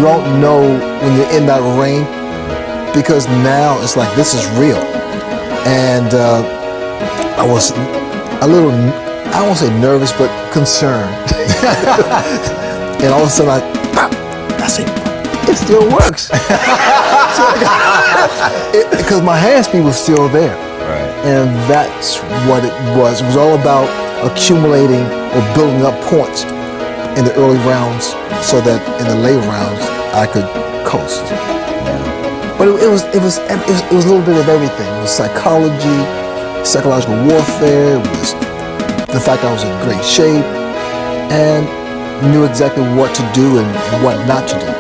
You don't know when you're in that ring, because now it's like, this is real. And I was a little, I won't say nervous, but concerned. And all of a sudden I say, it still works. Because my hand speed was still there. Right. And that's what it was. It was all about accumulating or building up points in the early rounds so that in the late rounds I could coast. But it was a little bit of everything. It was psychology, psychological warfare. It was the fact I was in great shape and knew exactly what to do and what not to do.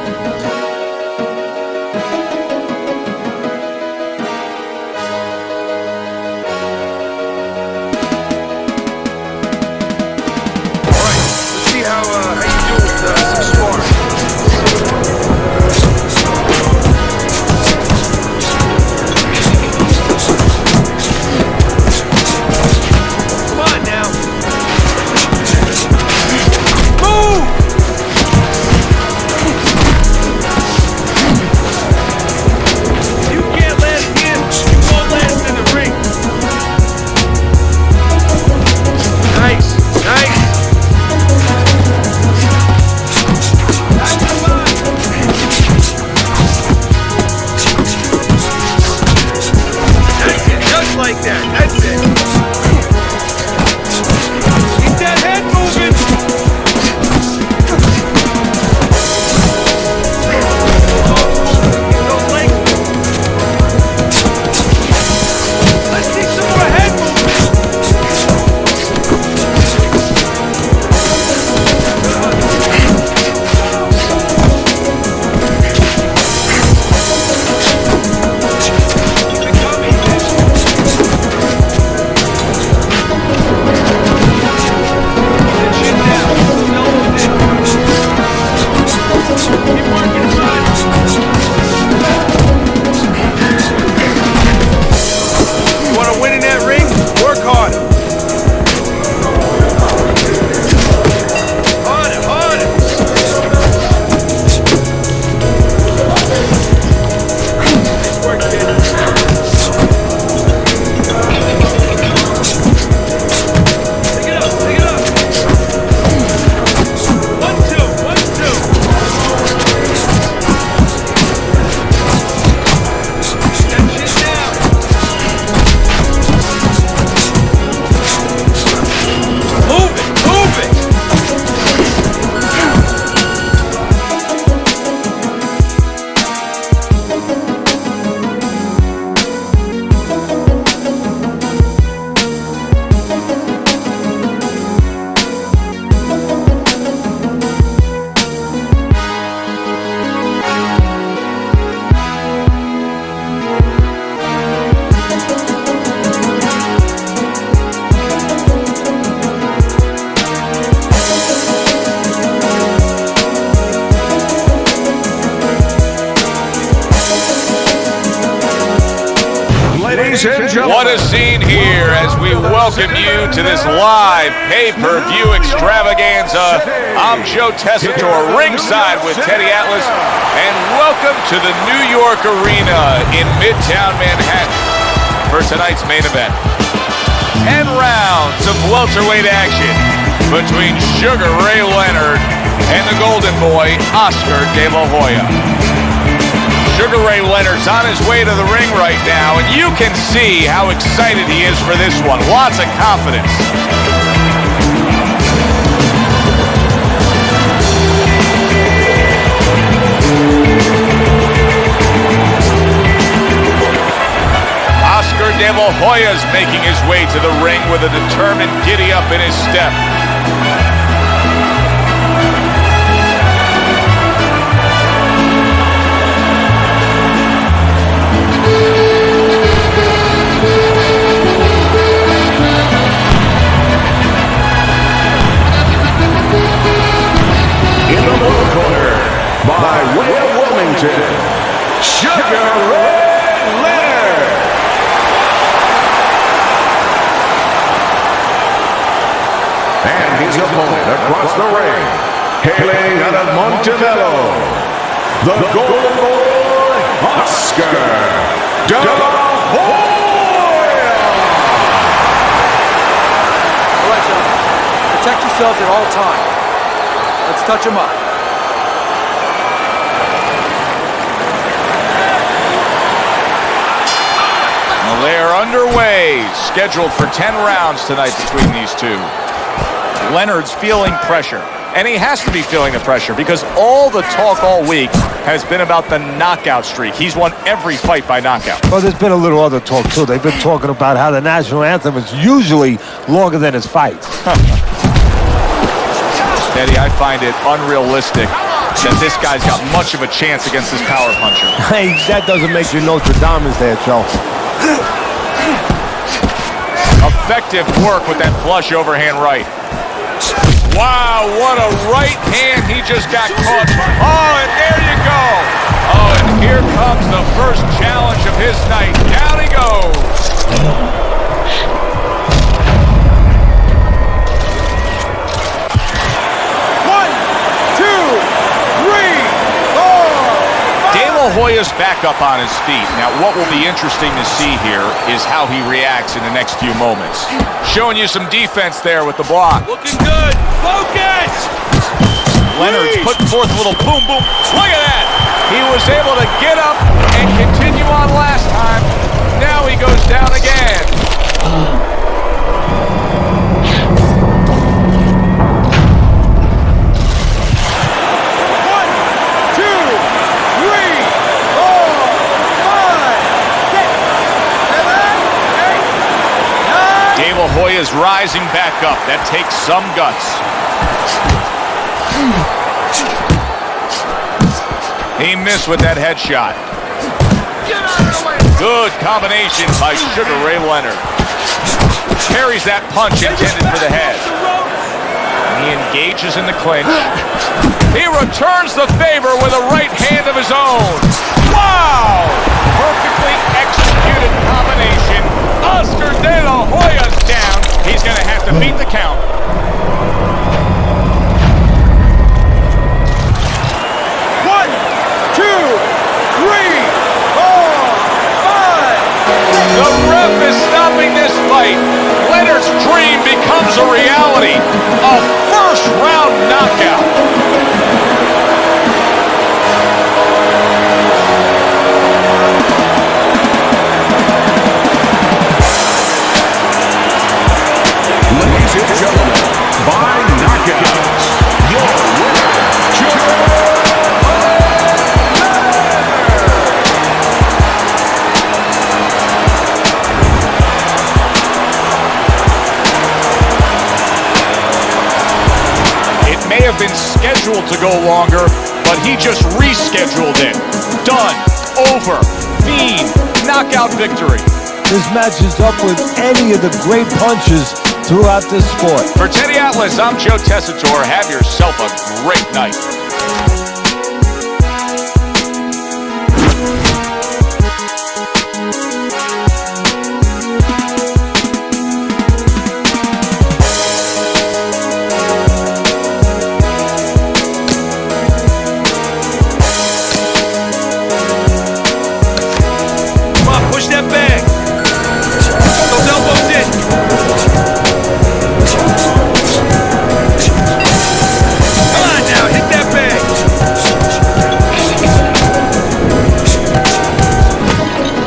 What a scene here as we welcome you to this live pay-per-view extravaganza. I'm Joe Tessitore, ringside with Teddy Atlas, and welcome to the New York Arena in Midtown Manhattan for tonight's main event. 10 rounds of welterweight action between Sugar Ray Leonard and the Golden Boy, Oscar De La Hoya. Sugar Ray Leonard's on his way to the ring right now, and you can see how excited he is for this one. Lots of confidence. Oscar De La Hoya's making his way to the ring with a determined giddy-up in his step. By way of Wilmington, Sugar Ray Leonard. And his opponent across the ring, hailing out of Montebello, the Golden Boy, Oscar De La Hoya. All right, gentlemen. Protect yourselves at all times. Let's touch them up. Well, they are underway. Scheduled for 10 rounds tonight between these two. Leonard's feeling pressure. And he has to be feeling the pressure because all the talk all week has been about the knockout streak. He's won every fight by knockout. Well, there's been a little other talk, too. They've been talking about how the national anthem is usually longer than his fights. Eddie, I find it unrealistic that this guy's got much of a chance against this power puncher. Hey, that doesn't make you Nostradamus there, Joe. Effective work with that flush overhand right. Wow, what a right hand he just got caught. Oh, and there you go. Oh, and here comes the first challenge of his night. Down he goes. Hoya's back up on his feet. Now, what will be interesting to see here is how he reacts in the next few moments. Showing you some defense there with the block. Looking good. Focus! Leonard's putting forth a little boom, boom. Look at that! He was able to get up and continue on last time. Now he goes down again. Hoya's rising back up. That takes some guts. He missed with that headshot. Good combination by Sugar Ray Leonard. Carries that punch intended for the head. He engages in the clinch. He returns the favor with a right hand of his own. Wow! Perfectly executed combination. Oscar De La Hoya's down. He's going to have to beat the count. One, two, three, four, five. The ref is stopping this fight. Leonard's dream becomes a reality. A first-round knockout. Ladies and gentlemen, by knockout, your winner, It may have been scheduled to go longer, but he just rescheduled it. Done. Over. Fiend. Knockout victory. This matches up with any of the great punches throughout this sport. For Teddy Atlas, I'm Joe Tessitore. Have yourself a great night. Come on, push that bag. Those elbows in. Come on now, hit that bag.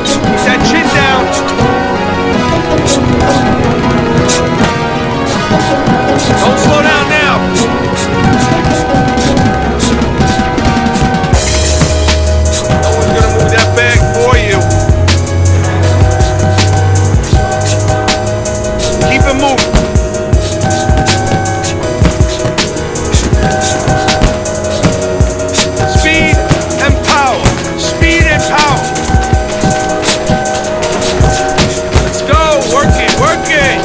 Keep that chin down. Don't slow down now. No one's gonna move that bag for you. Keep it moving. Speed and power. Speed and power. Let's go. Work it. Work it.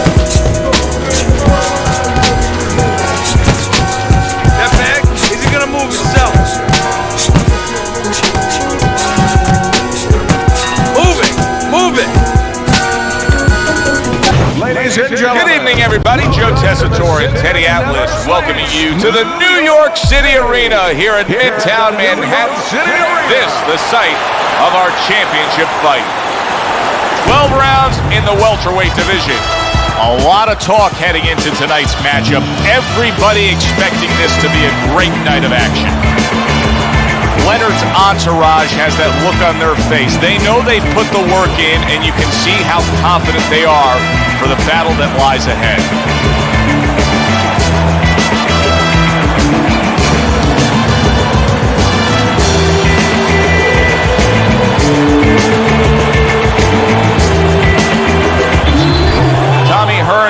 That bag isn't gonna move itself. Move it. Move it. ladies ladies and gentlemen. Good evening, everybody. Joe Tessitore and Teddy Atlas welcoming you to the New York City Arena here in Midtown Manhattan. This, the site of our championship fight. 12 rounds in the welterweight division. A lot of talk heading into tonight's matchup. Everybody expecting this to be a great night of action. Leonard's entourage has that look on their face. They know they've put the work in, and you can see how confident they are for the battle that lies ahead.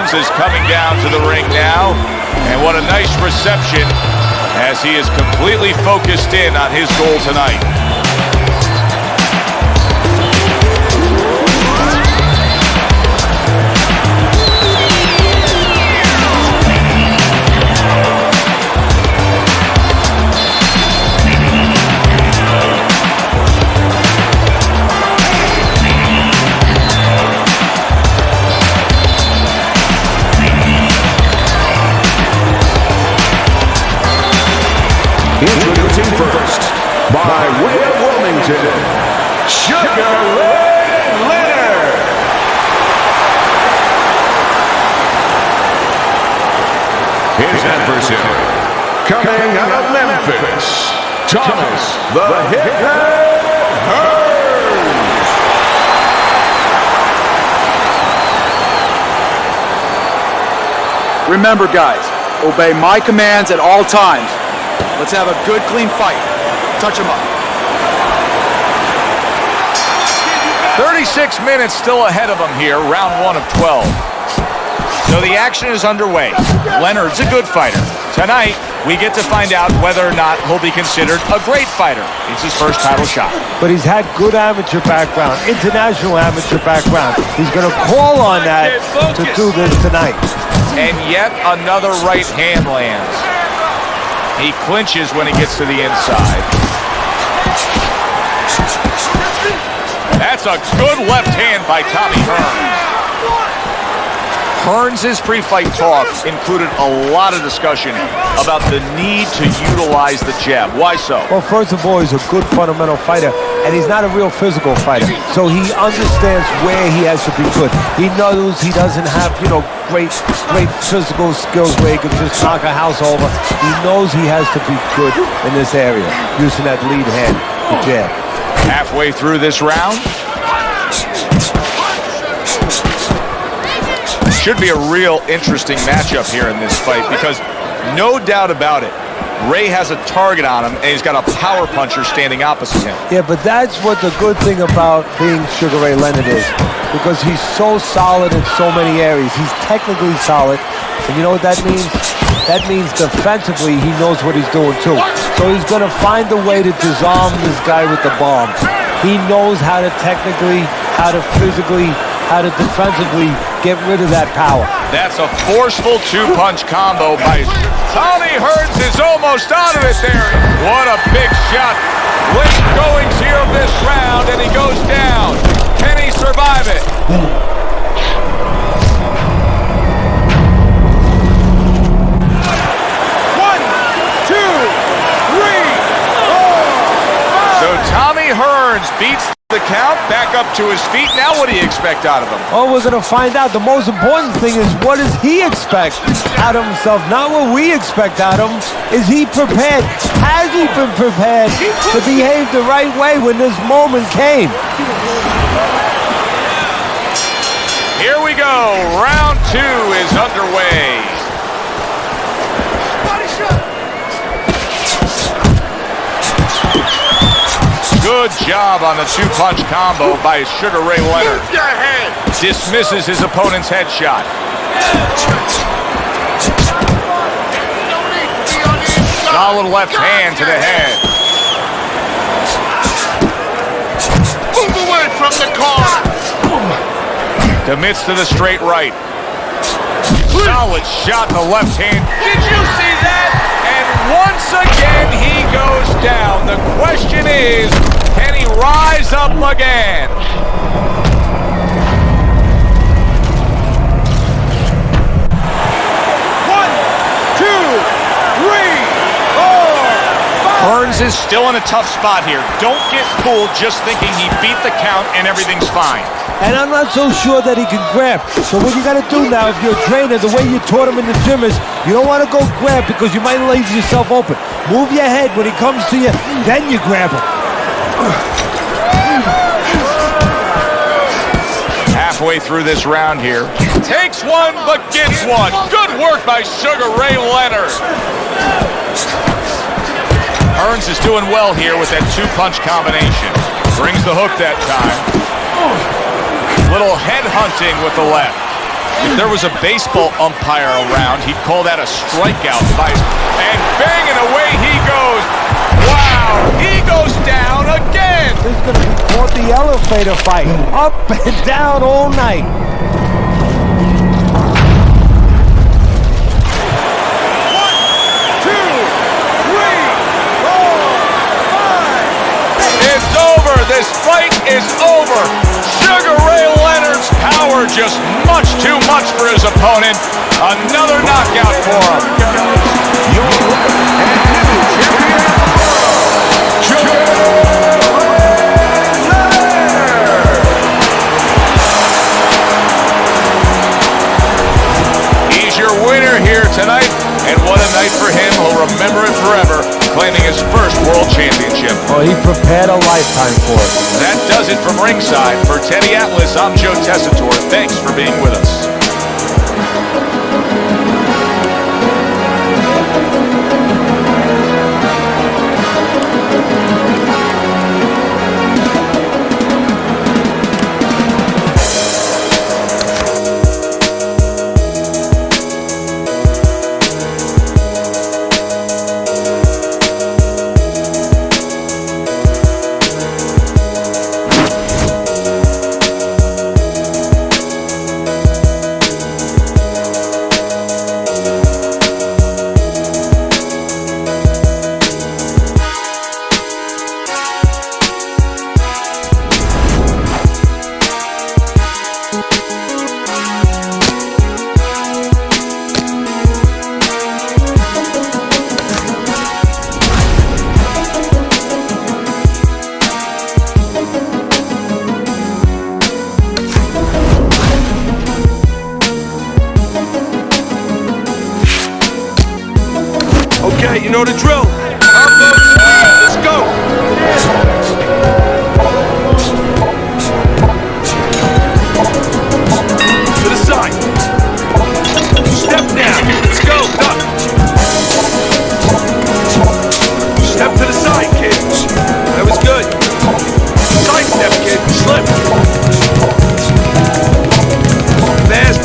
Is coming down to the ring now, and what a nice reception as he is completely focused in on his goal tonight. Introducing first, by way of Wilmington, Sugar Ray Leonard. His adversary, coming out of Memphis, Thomas the Hitman Hearns. Remember, guys, obey my commands at all times. Let's have a good, clean fight. Touch him up. 36 minutes still ahead of him here, round 1 of 12. So the action is underway. Leonard's a good fighter. Tonight, we get to find out whether or not he'll be considered a great fighter. It's his first title shot. But he's had good amateur background, international amateur background. He's going to call on that to do this tonight. And yet another right hand lands. He clinches when he gets to the inside. That's a good left hand by Tommy Hearns. Hearns' pre-fight talk included a lot of discussion about the need to utilize the jab. Why so? Well, first of all, he's a good fundamental fighter, and he's not a real physical fighter. So he understands where he has to be good. He knows he doesn't have, great physical skills where he can just knock a house over. He knows he has to be good in this area, using that lead hand, the jab. Halfway through this round. Should be a real interesting matchup here in this fight because no doubt about it, Ray has a target on him, and he's got a power puncher standing opposite him. Yeah, but that's what the good thing about being Sugar Ray Leonard is, because he's so solid in so many areas. He's technically solid, and you know what that means? That means defensively he knows what he's doing too. So he's going to find a way to disarm this guy with the bomb. He knows how to technically, how to physically, how to defensively get rid of that power. That's a forceful two-punch combo by Tommy Hearns is almost out of it there. What a big shot. Late goings here of this round, and he goes down. Can he survive it? One, two, three, four, five. So Tommy Hearns beats the count, back up to his feet. Now what do you expect out of him? Oh, we're going to find out. The most important thing is, what does he expect out of himself? Not what we expect out of him. Is he prepared? Has he been prepared to behave the right way when this moment came? Here we go. Round 2 is underway. Good job on the two-punch combo by Sugar Ray Leonard. Dismisses his opponent's headshot. Solid left hand to the head. Move away from the car. Commits to the straight right. Solid shot to left hand. Did you see that? And once again, he goes down. The question is, can he rise up again? Burns is still in a tough spot here. Don't get fooled just thinking he beat the count and everything's fine. And I'm not so sure that he can grab. So what you got to do now, if you're a trainer, the way you taught him in the gym is you don't want to go grab because you might leave yourself open. Move your head when he comes to you, then you grab him. Halfway through this round here. Takes one, but gets one. Good work by Sugar Ray Leonard. Burns is doing well here with that two-punch combination. Brings the hook that time. Little head hunting with the left. If there was a baseball umpire around, he'd call that a strikeout fight. And banging away he goes. Wow, he goes down again. This is going to be called the elevator fight. Up and down all night. It's over. This fight is over. Sugar Ray Leonard's power just much too much for his opponent. Another knockout for him. Your champion, He's your winner here tonight, and what a night for him. He'll remember it forever, claiming his first world championship. Oh, he prepared a lifetime for it. That does it from ringside. For Teddy Atlas, I'm Joe Tessitore. Thanks for being with us. Okay, you know the drill. Let's go. To the side. Step down. Let's go. Duck. Step to the side, kid. That was good. Side step, kid. Slip. Fast.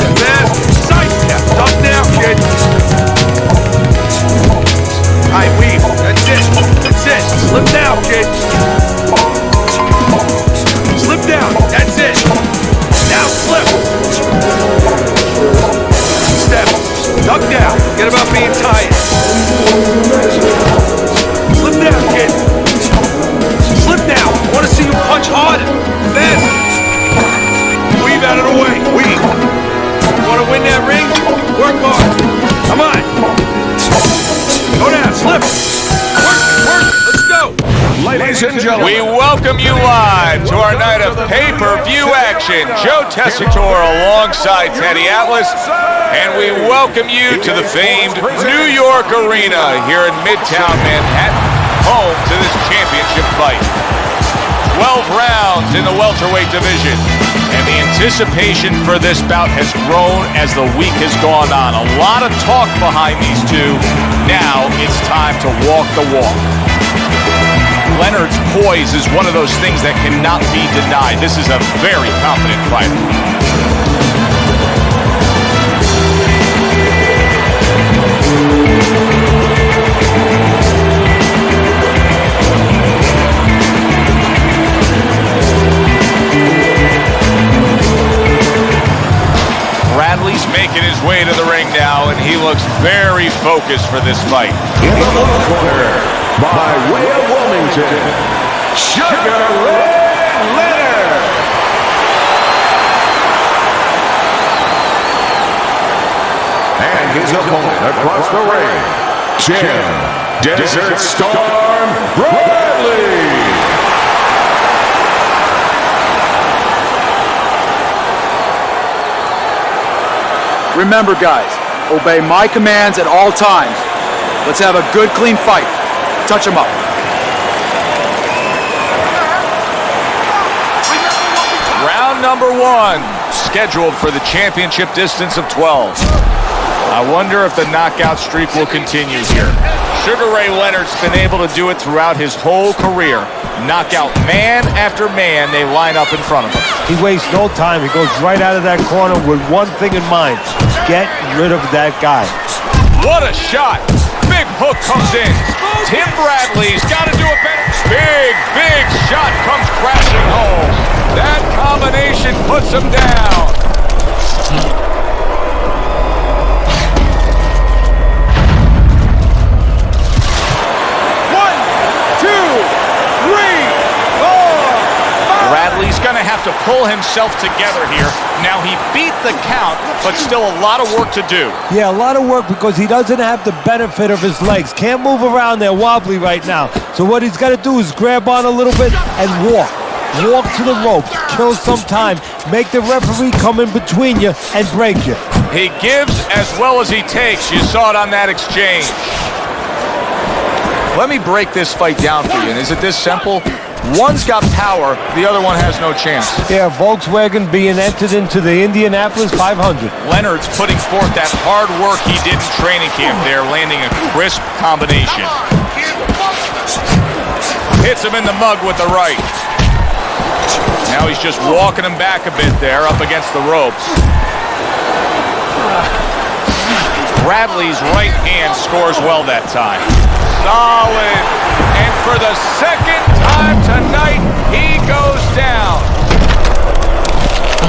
Side step. Duck now, kid. Alright, weave. That's it. Slip down, kid. Slip down. That's it. Now slip. Step. Duck down. Forget about being tired. Slip down, kid. Slip down. I want to see you punch harder. Fast. Weave out of the way. Weave. You want to win that ring? Work hard. Come on. Go down, slip. Work, let's go. ladies and gentlemen. We welcome you live to our night of pay-per-view action. Joe Tessitore alongside Teddy Atlas. And we welcome you to the famed New York Arena here in Midtown Manhattan, home to this championship fight. 12 rounds in the welterweight division. And the anticipation for this bout has grown as the week has gone on. A lot of talk behind these two. Now it's time to walk the walk. Leonard's poise is one of those things that cannot be denied. This is a very confident fighter. Bradley's making his way to the ring now, and he looks very focused for this fight. In the lower corner, by way of Wilmington, Sugar Ray Leonard. And his opponent across the ring, Jim Desert Storm Bradley. Remember, guys, obey my commands at all times. Let's have a good, clean fight. Touch him up. Round number 1, scheduled for the championship distance of 12. I wonder if the knockout streak will continue here. Sugar Ray Leonard's been able to do it throughout his whole career. Knock out man after man they line up in front of him. He wastes no time. He goes right out of that corner with one thing in mind. Get rid of that guy. What a shot. Big hook comes in. Tim Bradley's got to do it better. Big shot comes crashing home. That combination puts him down. Bradley's going to have to pull himself together here. Now, he beat the count, but still a lot of work to do. Yeah, a lot of work because he doesn't have the benefit of his legs. Can't move around there wobbly right now. So what he's got to do is grab on a little bit and walk. Walk to the ropes, kill some time, make the referee come in between you and break you. He gives as well as he takes. You saw it on that exchange. Let me break this fight down for you. And is it this simple? One's got power, the other one has no chance. Yeah, Volkswagen being entered into the Indianapolis 500. Leonard's putting forth that hard work he did in training camp there, landing a crisp combination. Hits him in the mug with the right. Now he's just walking him back a bit there, up against the ropes. Bradley's right hand scores well that time. Solid. And for the second time tonight, he goes down.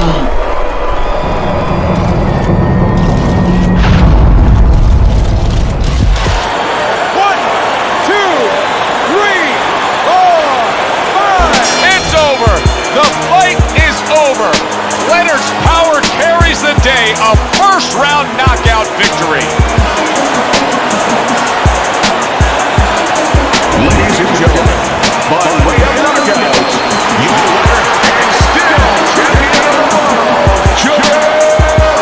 1, 2, 3, 4, 5. It's over. The fight is over. Leonard's power carries the day. A first-round knockout victory. Ladies and gentlemen, by way of knockout, your winner and still champion of the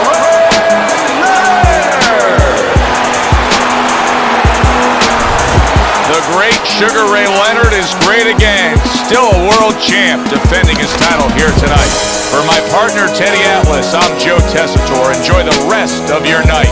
world, Leonard. The great Sugar Ray Leonard is great again. Still a world champ defending his title here tonight. For my partner, Teddy Atlas, I'm Joe Tessitore. Enjoy the rest of your night.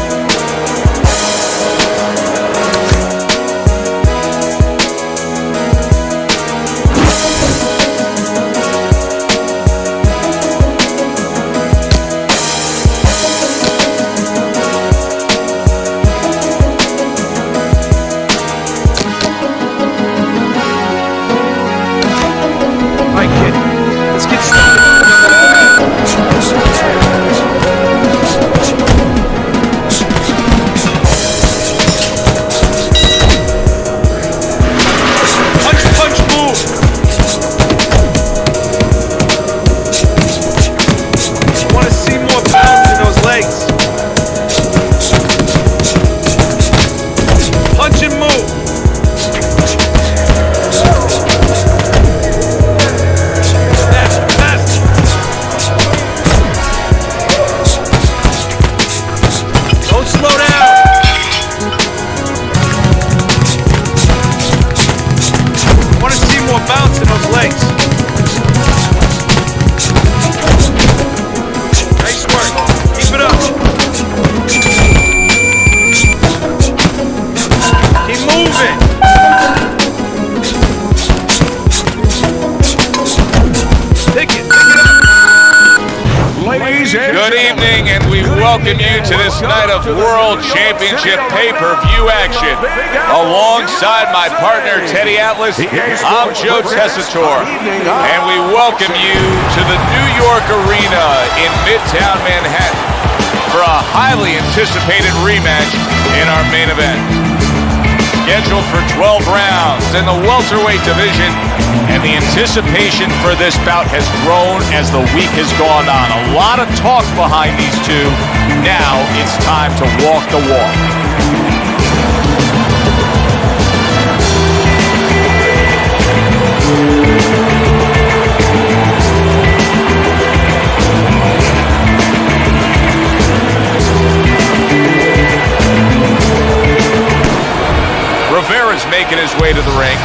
Good evening, and we welcome you to this night of World Championship pay-per-view action. Alongside my partner, Teddy Atlas, I'm Joe Tessitore, and we welcome you to the New York Arena in Midtown Manhattan for a highly anticipated rematch in our main event. Scheduled for 12 rounds in the welterweight division, and the anticipation for this bout has grown as the week has gone on. A lot of talk behind these two. Now it's time to walk the walk. is making his way to the ring.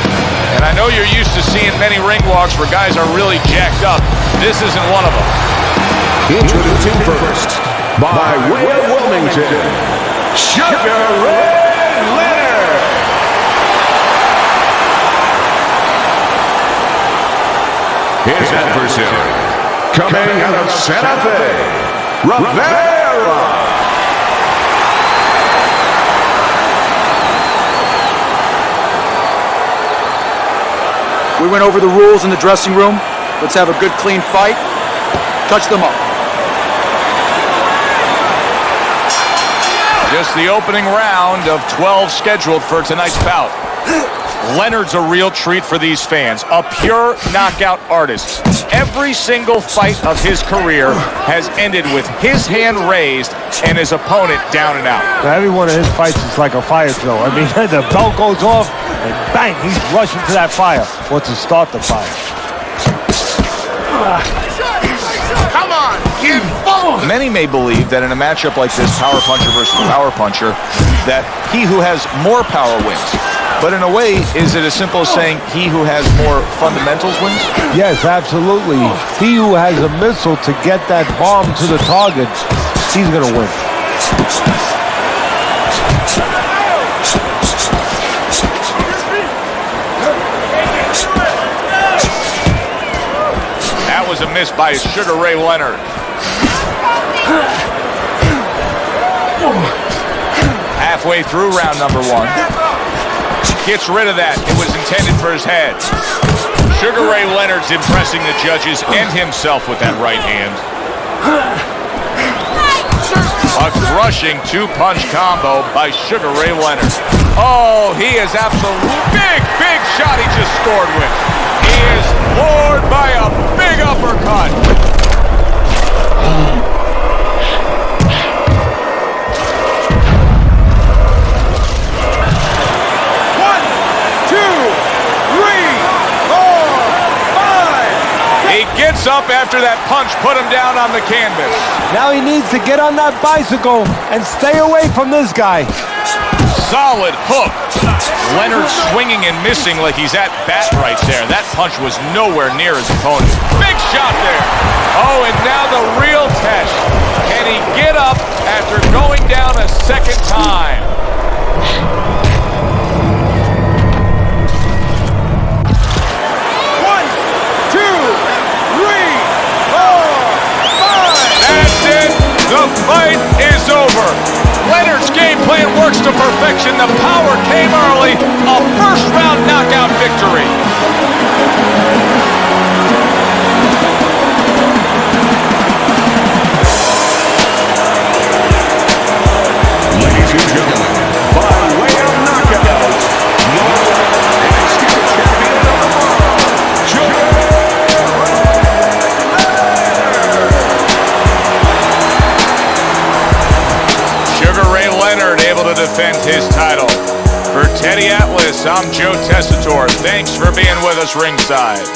And I know you're used to seeing many ring walks where guys are really jacked up. This isn't one of them. Introducing first, by way of Wilmington, Sugar Ray Leonard. His adversary, coming out of Santa Fe, Rivera. We went over the rules in the dressing room. Let's have a good, clean fight. Touch them up. Just the opening round of 12 scheduled for tonight's bout. Leonard's a real treat for these fans, a pure knockout artist. Every single fight of his career has ended with his hand raised and his opponent down and out. Now, every one of his fights is like a fire drill. I mean, the belt goes off, and bang, he's rushing to that fire. Wants to start the fire. Come on, kid, forward! Many may believe that in a matchup like this, power puncher versus power puncher, that he who has more power wins. But in a way, is it as simple as saying he who has more fundamentals wins? Yes, absolutely. He who has a missile to get that bomb to the target, he's going to win. That was a miss by Sugar Ray Leonard. Halfway through round number one. Gets rid of that. It was intended for his head. Sugar Ray Leonard's impressing the judges and himself with that right hand. A crushing two-punch combo by Sugar Ray Leonard. Oh, he is absolutely big shot he just scored with. He is floored by a big uppercut. Gets up after that punch, put him down on the canvas. Now he needs to get on that bicycle and stay away from this guy. Solid hook. Leonard swinging and missing like he's at bat right there. That punch was nowhere near his opponent. Big shot there. Oh, and now the real test. Can he get up after going down a second time? The fight is over. Leonard's game plan works to perfection. The power came early. A first-round knockout victory. Ladies and gentlemen, by way of knockout, your undisputed champion of the world, G.O.A.T. Leonard able to defend his title. For Teddy Atlas, I'm Joe Tessitore. Thanks for being with us ringside.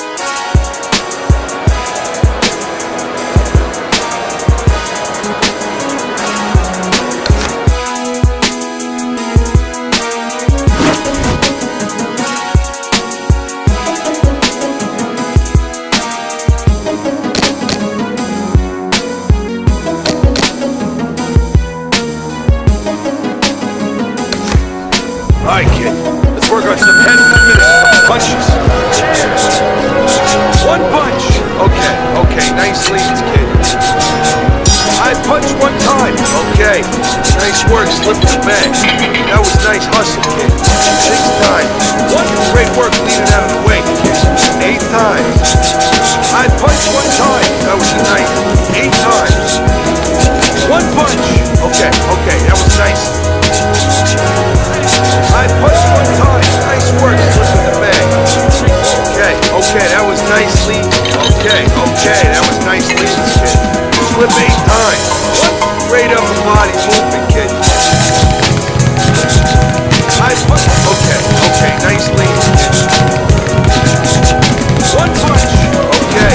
All right, kid. Let's work on some head movement and punches. One punch. Okay. Nice leads, kid. I punch one time. Okay. Nice work slipping the bag. That was nice hustle, kid. 6 times. Great work leading out of the way, kid. 8 times. I punch one time. That was nice. 8 times. One punch. Okay. That was nice. I punched one time. Nice work, slipping the bag. Okay, that was nicely. Okay, that was nicely, kid. Slip 8 times. Great upper body movement, kid. I punch. Okay, nicely, kid. One punch. Okay,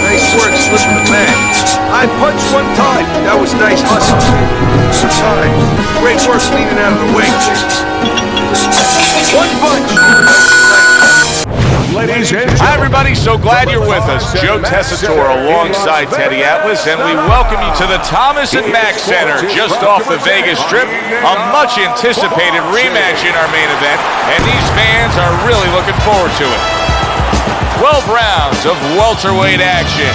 nice work, slipping the bag. I punched one time. That was nice hustle, kid. 2 times. Great work leading out of the way, kid. One punch. Ladies and Hi, everybody. So glad you're with us. Joe Tessitore alongside Teddy Atlas, and we welcome you to the Thomas and Mack Center just off the Vegas Strip. A much-anticipated rematch in our main event, and these fans are really looking forward to it. 12 rounds of welterweight action,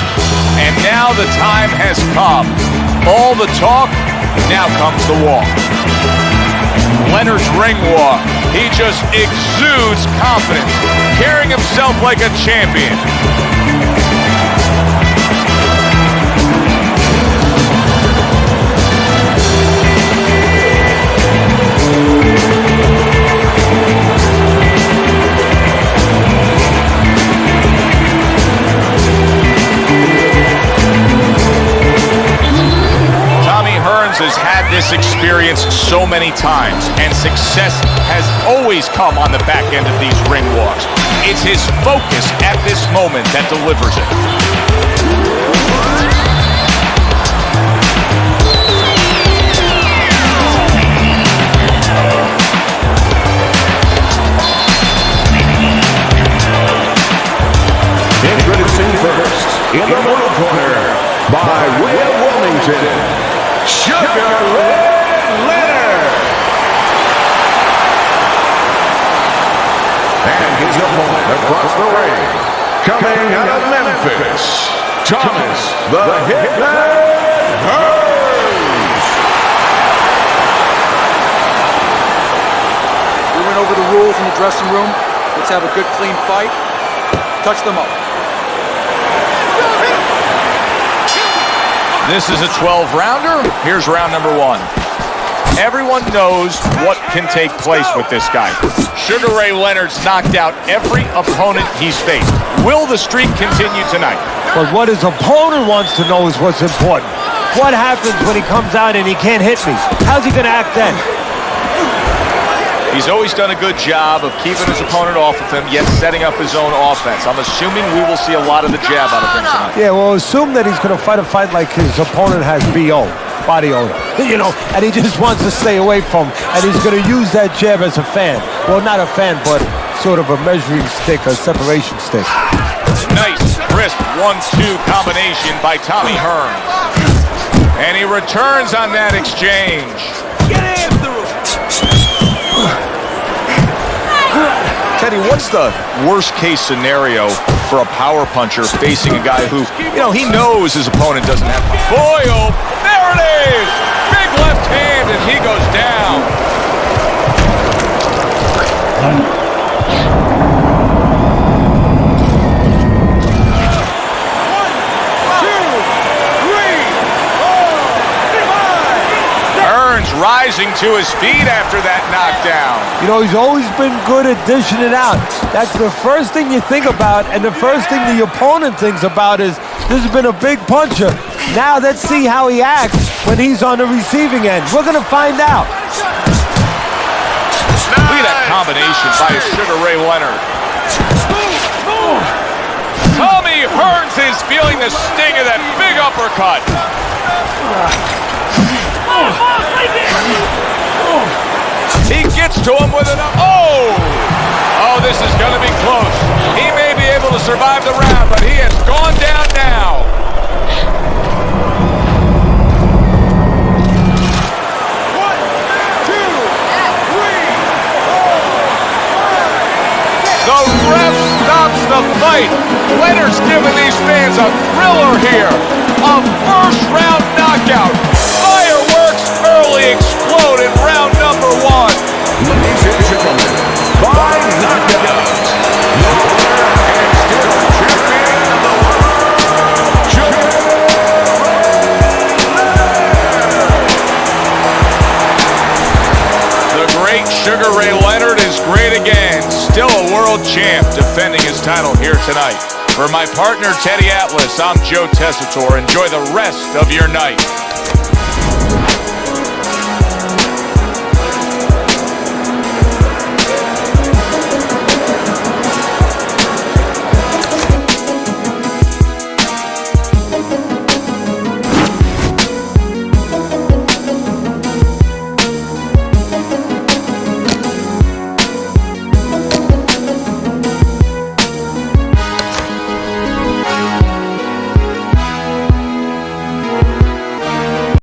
and now the time has come. All the talk, now comes the walk. Leonard's ring walk. He just exudes confidence, carrying himself like a champion. Has had this experience so many times, and success has always come on the back end of these ring walks. It's his focus at this moment that delivers it. introducing first, in the blue corner, by way of Wilmington, Leonard. And his opponent across the ring, coming out of Memphis, Thomas the Hitman Merced. We went over the rules in the dressing room. Let's have a good, clean fight. Touch them up. This is a 12-rounder. Here's round number one. Everyone knows what can take place with this guy. Sugar Ray Leonard's knocked out every opponent he's faced. Will the streak continue tonight? But what his opponent wants to know is what's important. What happens when he comes out and he can't hit me? How's he going to act then? He's always done a good job of keeping his opponent off of him, yet setting up his own offense. I'm assuming we will see a lot of the jab out of him tonight. Yeah, well, assume that he's going to fight a fight like his opponent has BO, body odor, you know, and he just wants to stay away from him, and he's going to use that jab as a fan. Well, not a fan, but sort of a measuring stick, a separation stick. Nice, crisp 1-2 combination by Tommy Hearns. And he returns on that exchange. Get after him! Teddy, what's the worst-case scenario for a power puncher facing a guy who, you know, he knows his opponent doesn't have... Boy, oh, there it is! Big left hand, and he goes down. Rising to his feet after that knockdown. You know, he's always been good at dishing it out. That's the first thing you think about, and the first thing the opponent thinks about is, this has been a big puncher. Now let's see how he acts when he's on the receiving end. We're going to find out. Look at that combination by Sugar Ray Leonard. Tommy Hearns is feeling the sting of that big uppercut. He gets to him with an... Oh, this is going to be close. He may be able to survive the round, but he has gone down now. The ref stops the fight. Leonard's giving these fans a thriller here. A first-round knockout. Fireworks early explode in round number one. Ladies and gentlemen, by knockout, the winner and still champion of the world, The great Sugar Ray Leonard is great again. Still a world champ defending his title here tonight. For my partner, Teddy Atlas, I'm Joe Tessitore. Enjoy the rest of your night.